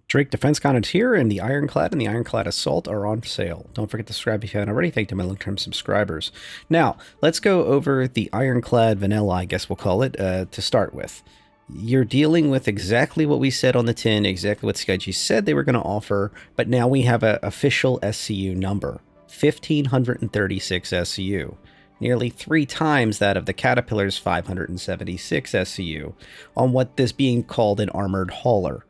Drake Defense Con here, and the Ironclad and the Ironclad Assault are on sale. Don't forget to subscribe if you haven't already. Thank you to my long-term subscribers. Now, let's go over the Ironclad Vanilla, I guess we'll call it, to start with. You're dealing with exactly what we said on the tin, exactly what CIG said they were going to offer, but now we have an official SCU number, 1,536 SCU. Nearly 3 times that of the Caterpillar's 576 SCU, on what is being called an armored hauler.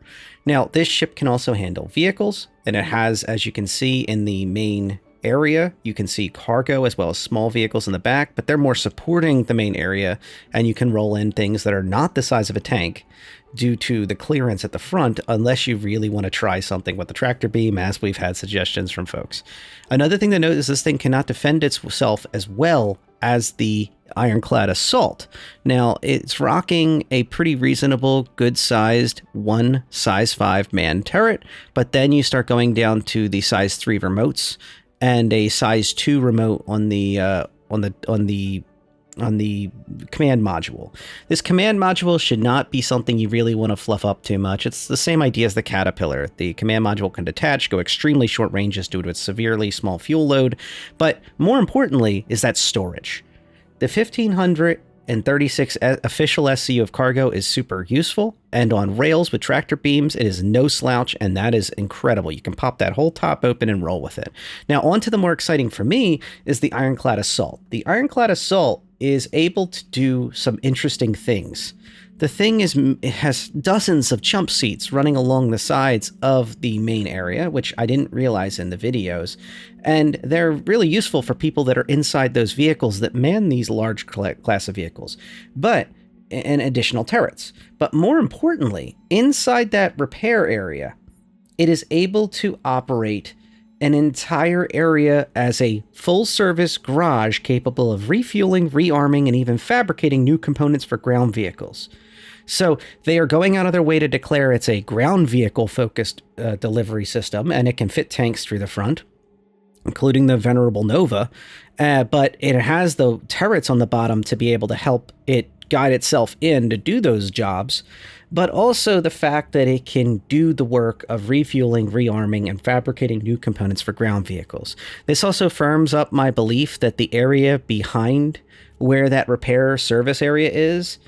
Now, this ship can also handle vehicles, and it has, as you can see in the main area, you can see cargo as well as small vehicles in the back, but they're more supporting the main area, and you can roll in things that are not the size of a tank due to the clearance at the front, unless you really want to try something with the tractor beam, as we've had suggestions from folks. Another thing to note is this thing cannot defend itself as well as the Ironclad Assault. Now, it's rocking a pretty reasonable, good-sized size 5 man turret, but then you start going down to the size 3 remotes and a size 2 remote on the command module. This command module should not be something you really want to fluff up too much. It's the same idea as the Caterpillar. The command module can detach, go extremely short ranges due to its severely small fuel load, but more importantly is that storage. The 1,536 official SCU of cargo is super useful, and on rails with tractor beams, it is no slouch, and that is incredible. You can pop that whole top open and roll with it. Now, on to the more exciting for me is the Ironclad Assault. The Ironclad Assault is able to do some interesting things. The thing is, it has dozens of jump seats running along the sides of the main area, which I didn't realize in the videos, and they're really useful for people that are inside those vehicles that man these large class of vehicles, and additional turrets. But more importantly, inside that repair area, it is able to operate an entire area as a full-service garage capable of refueling, rearming, and even fabricating new components for ground vehicles. So they are going out of their way to declare it's a ground vehicle-focused delivery system, and it can fit tanks through the front, including the venerable Nova, but it has the turrets on the bottom to be able to help it guide itself in to do those jobs, but also the fact that it can do the work of refueling, rearming, and fabricating new components for ground vehicles. This also firms up my belief that the area behind where that repair service area is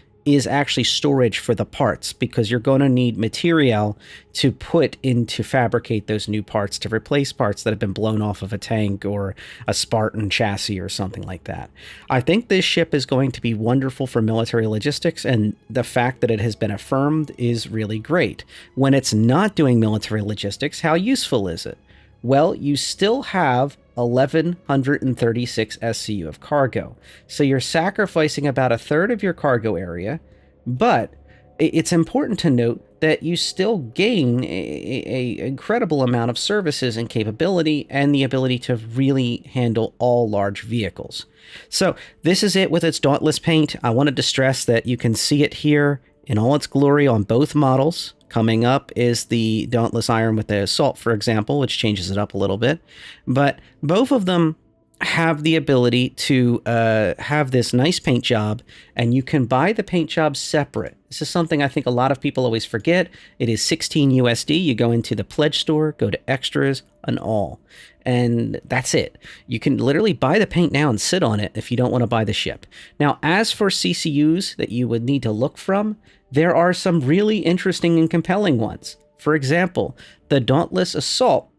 actually storage for the parts, because you're going to need material to put in to fabricate those new parts to replace parts that have been blown off of a tank or a Spartan chassis or something like that. I think this ship is going to be wonderful for military logistics, and the fact that it has been affirmed is really great. When it's not doing military logistics, how useful is it? Well, you still have 1,136 SCU of cargo. So you're sacrificing about a third of your cargo area, but it's important to note that you still gain a incredible amount of services and capability and the ability to really handle all large vehicles. So this is it with its Dauntless paint. I wanted to stress that you can see it here in all its glory on both models. Coming up is the Dauntless Iron with the Assault, for example, which changes it up a little bit. But both of them have the ability to have this nice paint job, and you can buy the paint job separate. This is something I think a lot of people always forget. It is 16 USD. You go into the pledge store, go to extras and all, and that's it. You can literally buy the paint now and sit on it if you don't want to buy the ship. Now, as for CCUs that you would need to look from, there are some really interesting and compelling ones. For example, the Dauntless Assault,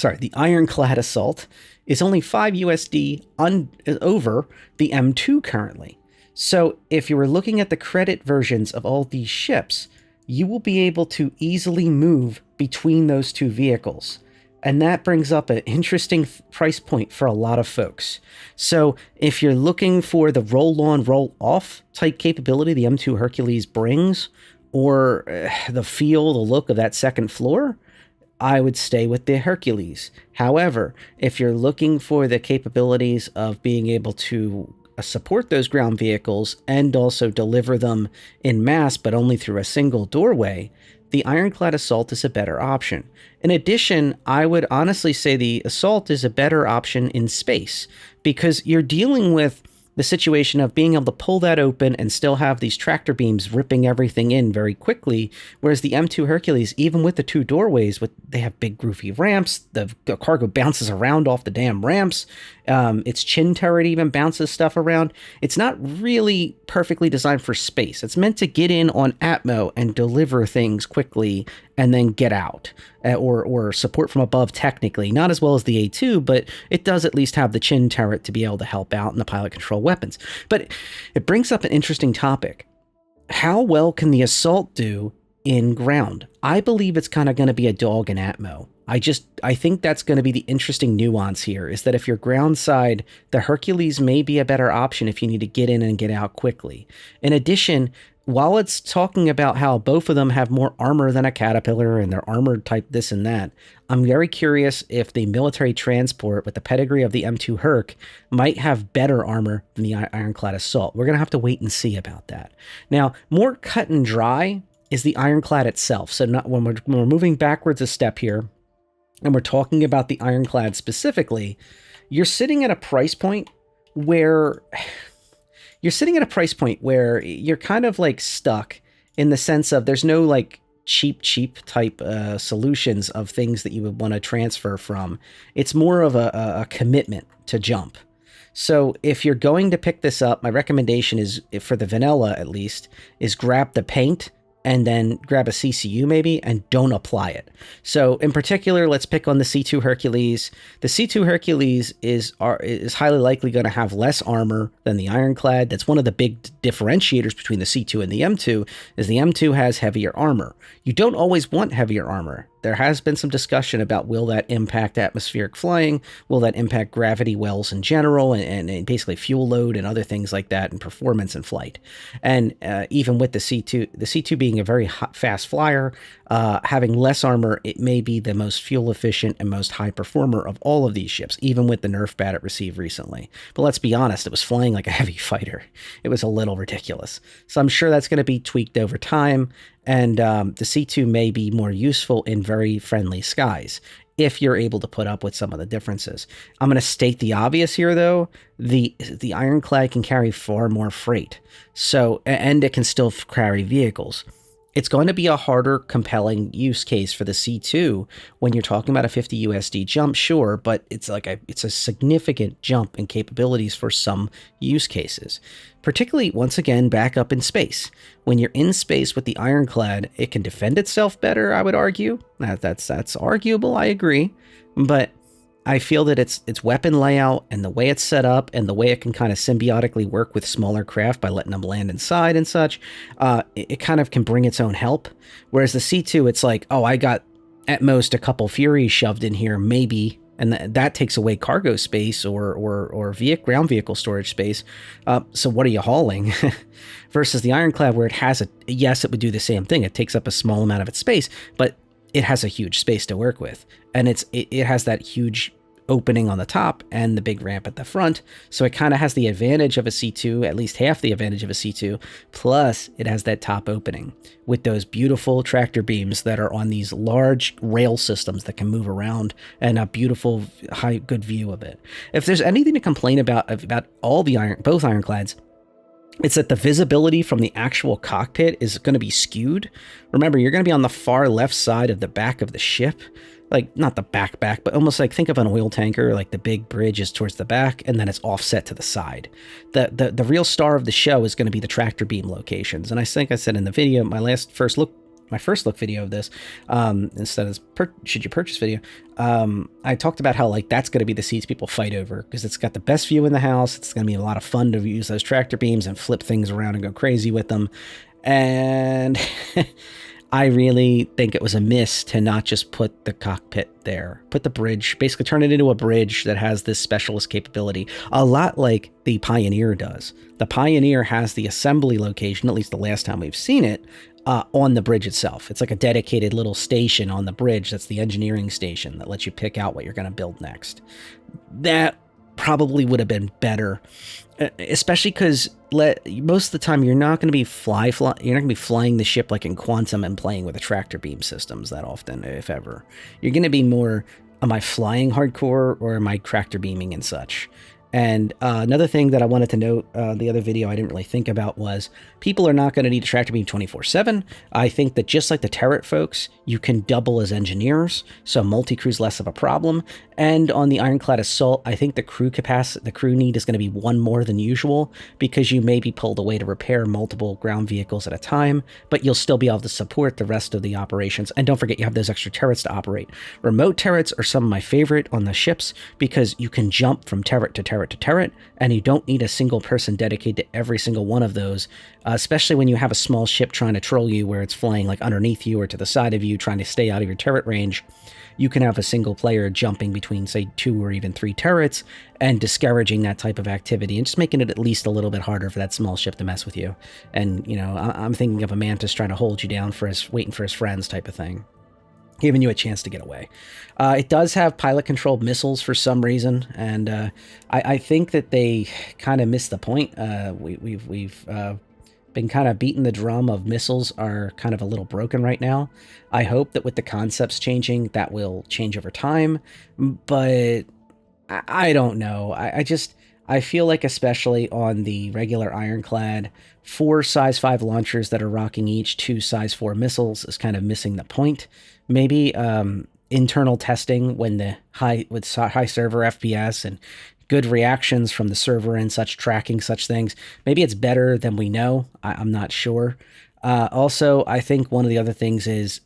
the Ironclad Assault, is only 5 USD over the M2 currently. So if you were looking at the credit versions of all these ships, you will be able to easily move between those two vehicles. And that brings up an interesting price point for a lot of folks. So if you're looking for the roll-on, roll-off type capability the M2 Hercules brings, or the feel, the look of that second floor, I would stay with the Hercules. However, if you're looking for the capabilities of being able to support those ground vehicles and also deliver them in mass, but only through a single doorway, the Ironclad Assault is a better option. In addition, I would honestly say the Assault is a better option in space, because you're dealing with the situation of being able to pull that open and still have these tractor beams ripping everything in very quickly. Whereas the M2 Hercules, even with the two doorways, they have big groovy ramps. The cargo bounces around off the damn ramps. Its chin turret even bounces stuff around. It's not really perfectly designed for space. It's meant to get in on Atmo and deliver things quickly and then get out, or support from above technically. Not as well as the A2, but it does at least have the chin turret to be able to help out in the pilot control weapons. But it brings up an interesting topic. How well can the assault do in ground? I believe it's kind of going to be a dog in Atmo. I think that's going to be the interesting nuance here, is that if you're ground side, the Hercules may be a better option if you need to get in and get out quickly. In addition, while it's talking about how both of them have more armor than a Caterpillar and they're armored type this and that, I'm very curious if the military transport with the pedigree of the M2 Herc might have better armor than the Ironclad Assault. We're going to have to wait and see about that. Now, more cut and dry is the Ironclad itself. So when we're moving backwards a step here, and we're talking about the Ironclad specifically, you're sitting at a price point where you're kind of like stuck in the sense of there's no like cheap type solutions of things that you would want to transfer from. It's more of a commitment to jump. So if you're going to pick this up, my recommendation is, for the vanilla at least, is grab the paint and then grab a CCU maybe, and don't apply it. So in particular, let's pick on the C2 Hercules. The C2 Hercules is highly likely going to have less armor than the Ironclad. That's one of the big differentiators between the C2 and the M2, is the M2 has heavier armor. You don't always want heavier armor. There has been some discussion about, will that impact atmospheric flying? Will that impact gravity wells in general, and basically fuel load and other things like that, and performance in flight? And even with the C2 being a very fast flyer, having less armor, it may be the most fuel efficient and most high performer of all of these ships, even with the nerf bat it received recently. But let's be honest, it was flying like a heavy fighter. It was a little ridiculous. So I'm sure that's going to be tweaked over time. And the C2 may be more useful in very friendly skies if you're able to put up with some of the differences. I'm going to state the obvious here, though. The Ironclad can carry far more freight, and it can still carry vehicles. It's going to be a harder, compelling use case for the C2 when you're talking about a 50 USD jump, sure, but it's a significant jump in capabilities for some use cases. Particularly, once again, back up in space. When you're in space with the Ironclad, it can defend itself better, I would argue. That's arguable, I agree. But I feel that its weapon layout and the way it's set up and the way it can kind of symbiotically work with smaller craft by letting them land inside and such, it kind of can bring its own help. Whereas the C2, it's like, oh, I got at most a couple Furies shoved in here, maybe, and that takes away cargo space or ground vehicle storage space. So what are you hauling? Versus the Ironclad, where it has yes, it would do the same thing. It takes up a small amount of its space, but it has a huge space to work with, and it has that huge opening on the top and the big ramp at the front, so it kind of has the advantage of a C2, at least half the advantage of a C2, plus it has that top opening with those beautiful tractor beams that are on these large rail systems that can move around, and a beautiful good view of it. If there's anything to complain about all both Ironclads, it's that the visibility from the actual cockpit is going to be skewed. Remember, you're going to be on the far left side of the back of the ship. Like, not the back, but almost like, think of an oil tanker, like the big bridge is towards the back, and then it's offset to the side. The real star of the show is going to be the tractor beam locations. And I think I said in the video, my first look video of this, instead of should you purchase video, I talked about how, like, that's going to be the seats people fight over, because it's got the best view in the house. It's going to be a lot of fun to use those tractor beams and flip things around and go crazy with them. And I really think it was a miss to not just put the cockpit there. Put the bridge, basically turn it into a bridge that has this specialist capability, a lot like the Pioneer does. The Pioneer has the assembly location, at least the last time we've seen it, on the bridge itself. It's like a dedicated little station on the bridge. That's the engineering station that lets you pick out what you're going to build next. That probably would have been better, especially because most of the time you're not going to be you're not going to be flying the ship like in Quantum and playing with the tractor beam systems that often, if ever. You're going to be more, am I flying hardcore or am I tractor beaming and such? And another thing that I wanted to note, the other video I didn't really think about was people are not going to need a tractor beam 24/7. I think that just like the turret folks, you can double as engineers, so multi-crew's less of a problem. And on the Ironclad Assault, I think the crew need is going to be one more than usual because you may be pulled away to repair multiple ground vehicles at a time, but you'll still be able to support the rest of the operations. And don't forget, you have those extra turrets to operate. Remote turrets are some of my favorite on the ships because you can jump from turret to turret to turret, and you don't need a single person dedicated to every single one of those, especially when you have a small ship trying to troll you where it's flying like underneath you or to the side of you trying to stay out of your turret range. You can have a single player jumping between, say, 2 or even 3 turrets and discouraging that type of activity and just making it at least a little bit harder for that small ship to mess with you. And, you know, I'm thinking of a Mantis trying to hold you down waiting for his friends type of thing, giving you a chance to get away. It does have pilot-controlled missiles for some reason, and I think that they kind of missed the point. We've been kind of beating the drum of missiles are kind of a little broken right now. I hope that with the concepts changing, that will change over time, but I don't know. I feel like especially on the regular Ironclad, 4 size 5 launchers that are rocking each 2 size 4 missiles is kind of missing the point. Maybe internal testing when the high server FPS and good reactions from the server and such tracking such things. Maybe it's better than we know. I'm not sure. Also, I think one of the other things is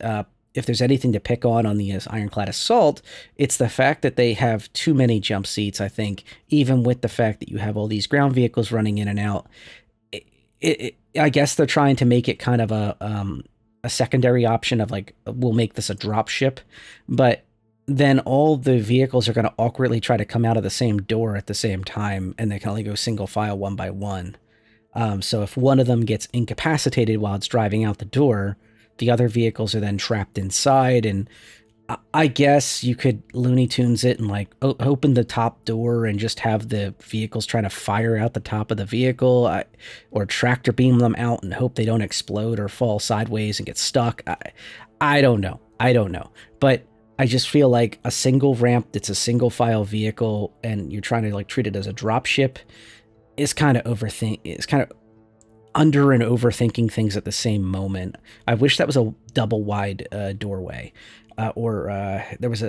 if there's anything to pick on the Ironclad Assault, it's the fact that they have too many jump seats, I think, even with the fact that you have all these ground vehicles running in and out. I guess they're trying to make it kind of a secondary option of like, we'll make this a drop ship, but then all the vehicles are going to awkwardly try to come out of the same door at the same time, and they can only go single file one by one. So if one of them gets incapacitated while it's driving out the door, the other vehicles are then trapped inside, and I guess you could Looney Tunes it and like open the top door and just have the vehicles trying to fire out the top of the vehicle, or tractor beam them out and hope they don't explode or fall sideways and get stuck. I don't know. But I just feel like a single ramp that's a single file vehicle and you're trying to like treat it as a drop ship is kind of under and overthinking things at the same moment. I wish that was a double wide doorway, or there was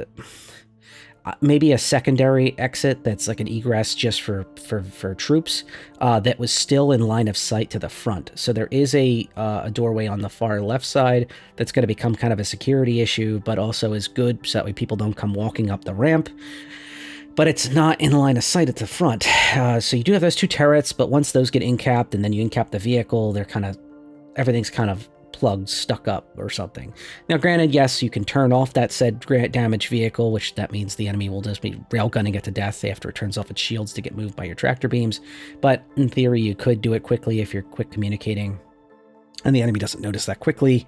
maybe a secondary exit that's like an egress just for troops that was still in line of sight to the front. So there is a doorway on the far left side that's going to become kind of a security issue, but also is good so that way people don't come walking up the ramp. But it's not in line of sight at the front. So you do have those 2 turrets, but once those get incapped and then you incap the vehicle, everything's kind of plugged, stuck up or something. Now, granted, yes, you can turn off that said damaged vehicle, which that means the enemy will just be railgunning it to death after it turns off its shields to get moved by your tractor beams. But in theory, you could do it quickly if you're quick communicating, and the enemy doesn't notice that quickly,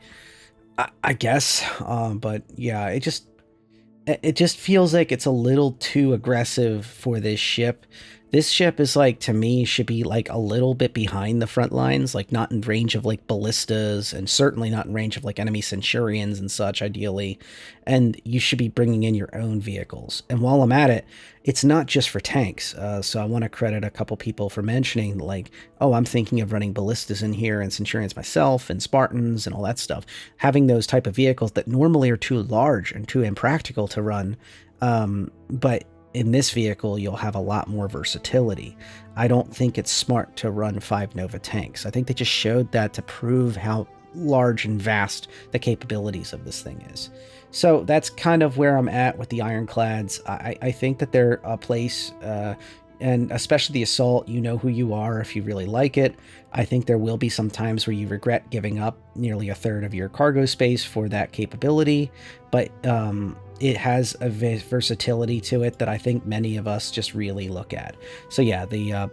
I guess. But yeah, it just feels like it's a little too aggressive for this ship. This ship is like, to me, should be like a little bit behind the front lines, like not in range of like ballistas, and certainly not in range of like enemy Centurions and such, ideally. And you should be bringing in your own vehicles. And while I'm at it, it's not just for tanks. So I want to credit a couple people for mentioning like, oh, I'm thinking of running ballistas in here and Centurions myself and Spartans and all that stuff. Having those type of vehicles that normally are too large and too impractical to run, but in this vehicle, you'll have a lot more versatility. I don't think it's smart to run 5 Nova tanks. I think they just showed that to prove how large and vast the capabilities of this thing is. So that's kind of where I'm at with the Ironclads. I think that they're a place, and especially the Assault, you know who you are if you really like it. I think there will be some times where you regret giving up nearly a third of your cargo space for that capability, but it has a versatility to it that I think many of us just really look at. So yeah,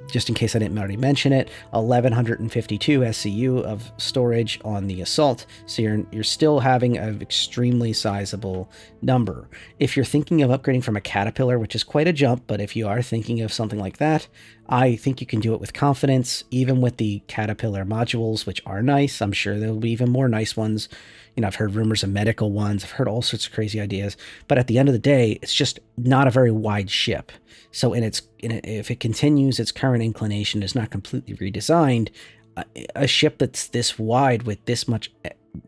just in case I didn't already mention it, 1152 SCU of storage on the Assault. So you're still having an extremely sizable number. If you're thinking of upgrading from a Caterpillar, which is quite a jump, but if you are thinking of something like that, I think you can do it with confidence, even with the Caterpillar modules, which are nice. I'm sure there will be even more nice ones. You know, I've heard rumors of medical ones. I've heard all sorts of crazy ideas. But at the end of the day, it's just not a very wide ship. So if it continues its current inclination, is not completely redesigned, a ship that's this wide with this much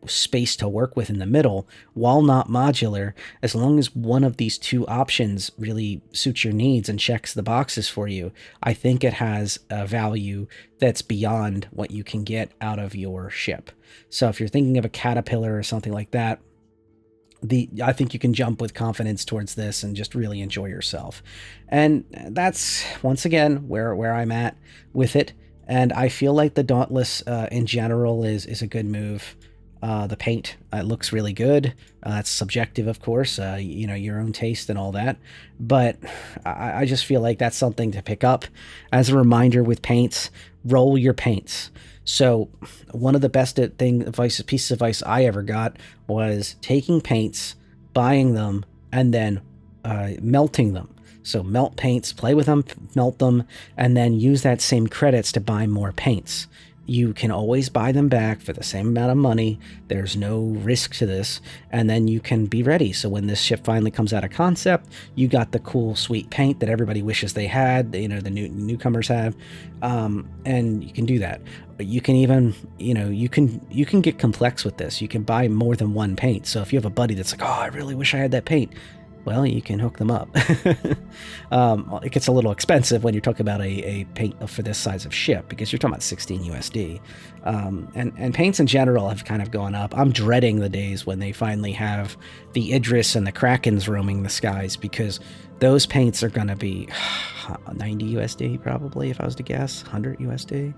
space to work with in the middle, while not modular, as long as one of these two options really suits your needs and checks the boxes for you, I think it has a value that's beyond what you can get out of your ship. So if you're thinking of a Caterpillar or something like that, I think you can jump with confidence towards this and just really enjoy yourself. And that's, once again, where I'm at with it. And I feel like the Dauntless in general is a good move. The paint, it looks really good. It's subjective, of course, you know, your own taste and all that. But I just feel like that's something to pick up. As a reminder with paints, roll your paints. So one of the best pieces of advice I ever got was taking paints, buying them, and then melting them. So melt paints, play with them, melt them, and then use that same credits to buy more paints. You can always buy them back for the same amount of money. There's no risk to this. And then you can be ready. So when this ship finally comes out of concept, you got the cool, sweet paint that everybody wishes they had, you know, the newcomers have. And you can do that. But you can even, you know, you can get complex with this. You can buy more than one paint. So if you have a buddy that's like, oh, I really wish I had that paint, well, you can hook them up. It gets a little expensive when you're talking about a paint for this size of ship, because you're talking about 16 USD. And paints in general have kind of gone up. I'm dreading the days when they finally have the Idris and the Krakens roaming the skies, because those paints are going to be 90 USD probably, if I was to guess, 100 USD.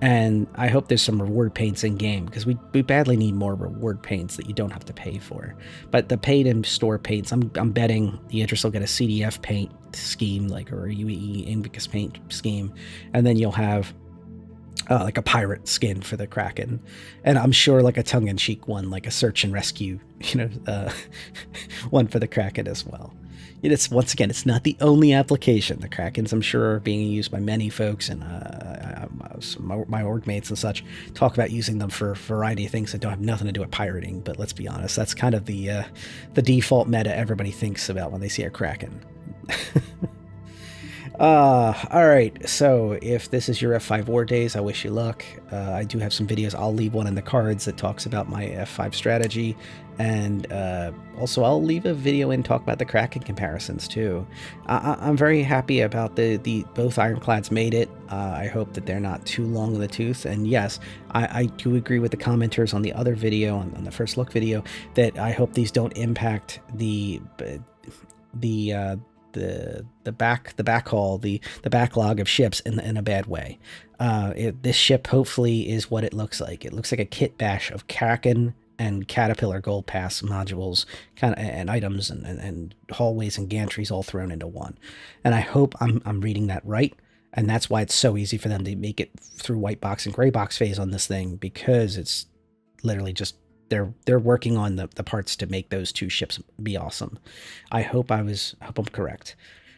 And I hope there's some reward paints in game, because we badly need more reward paints that you don't have to pay for. But the paid in store paints, I'm betting the Idris will get a CDF paint scheme, like, or a UEE Invictus paint scheme, and then you'll have like a pirate skin for the Kraken, and I'm sure like a tongue-in-cheek one, like a search and rescue, you know, one for the Kraken as well. It's, once again, it's not the only application. The Krakens, I'm sure, are being used by many folks, and my org mates and such talk about using them for a variety of things that don't have nothing to do with pirating. But let's be honest, that's kind of the default meta everybody thinks about when they see a Kraken. All right, so if this is your F5 War Days, I wish you luck. I do have some videos. I'll leave one in the cards that talks about my F5 strategy, and also I'll leave a video and talk about the Kraken comparisons too. I'm very happy about the both Ironclads made it. I hope that they're not too long in the tooth, and yes, I do agree with the commenters on the other video, on the first look video, that I hope these don't impact the backlog of ships in a bad way. This ship hopefully is what it looks like. It looks like a kit bash of Kraken and Caterpillar Gold Pass modules, and items and hallways and gantries all thrown into one. And I hope I'm reading that right. And that's why it's so easy for them to make it through white box and gray box phase on this thing, because it's literally just they're working on the parts to make those two ships be awesome. I hope I'm correct,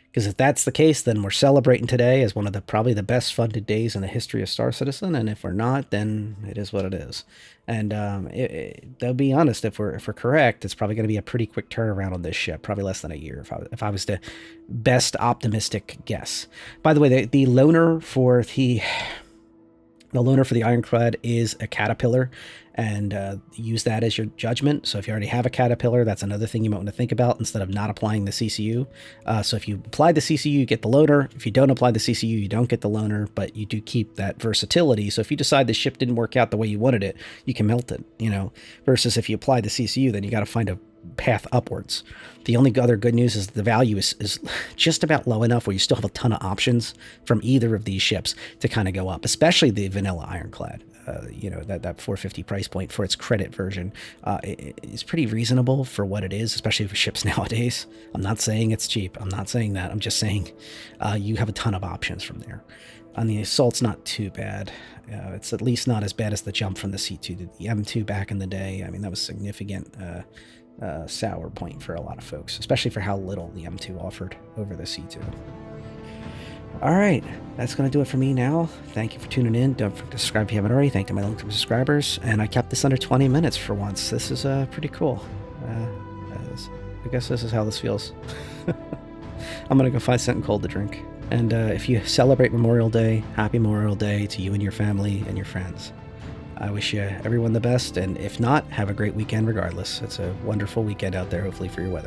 because if that's the case, then we're celebrating today as one of probably the best funded days in the history of Star Citizen. And if we're not, then it is what it is. And they'll be honest, if we're correct, it's probably going to be a pretty quick turnaround on this ship, probably less than a year, if I was to best optimistic guess. By the way, the loaner for the Ironclad is a Caterpillar, and use that as your judgment. So if you already have a Caterpillar, that's another thing you might want to think about instead of not applying the CCU. So if you apply the CCU, you get the loaner. If you don't apply the CCU, you don't get the loaner, but you do keep that versatility. So if you decide the ship didn't work out the way you wanted it, you can melt it, you know, versus if you apply the CCU, then you got to find a path upwards. The only other good news is the value is just about low enough where you still have a ton of options from either of these ships to kind of go up, especially the vanilla Ironclad. You know, that 450 price point for its credit version is pretty reasonable for what it is, especially for ships nowadays. I'm not saying it's cheap. I'm not saying that. I'm just saying you have a ton of options from there. On the Assault's not too bad. It's at least not as bad as the jump from the C2 to the M2 back in the day. I mean, that was significant sour point for a lot of folks, especially for how little the M2 offered over the C2. All right, that's going to do it for me now. Thank you for tuning in. Don't forget to subscribe if you haven't already. Thank you to my long-term subscribers. And I kept this under 20 minutes for once. This is pretty cool. I guess this is how this feels. I'm going to go find something cold to drink. And if you celebrate Memorial Day, happy Memorial Day to you and your family and your friends. I wish you everyone the best. And if not, have a great weekend regardless. It's a wonderful weekend out there, hopefully, for your weather.